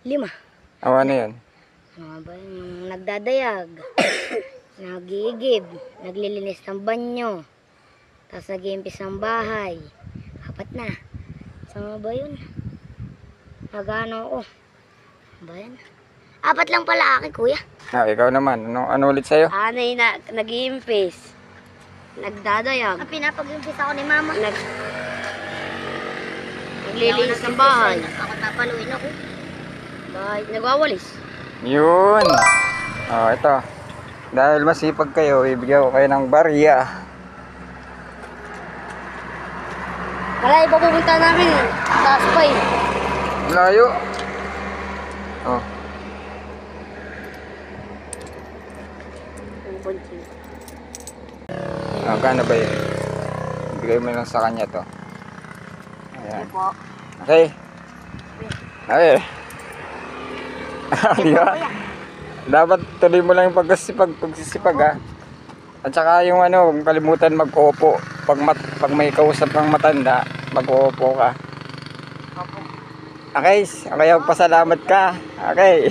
5. Ano yun? Mga ba yung nagdadayag, nagigib, naglilinis ng banyo, tapos nag-iimpis ng bahay. 4 na. Sama ba yun? Nagano ako. Ba yan? 4 lang pala akin, kuya. Ikaw naman. Ano ulit sa'yo? Anay na nag-iimpis, nagdadayag. Ang pinapag-iimpis ako ni mama. Naglilinis ng bahay. Ako tapaluin ako. Bahay, nagwawalis. Yun. Ito. Dahil masipag kayo, ibigyan ko kayo ng barya. Malayo pa pupunta namin. Taas pa eh. Layo. Kano ba yun? Ibigay mo lang sa kanya to. Ayan. Okay. Okay. Di ba? Dapat tuloy mo lang yung pagsisipag ha. At saka yung huwag kalimutan mag-opo. Pag may kausap kang matanda, mag-opo ka. Okay, magpasalamat ka. Okay.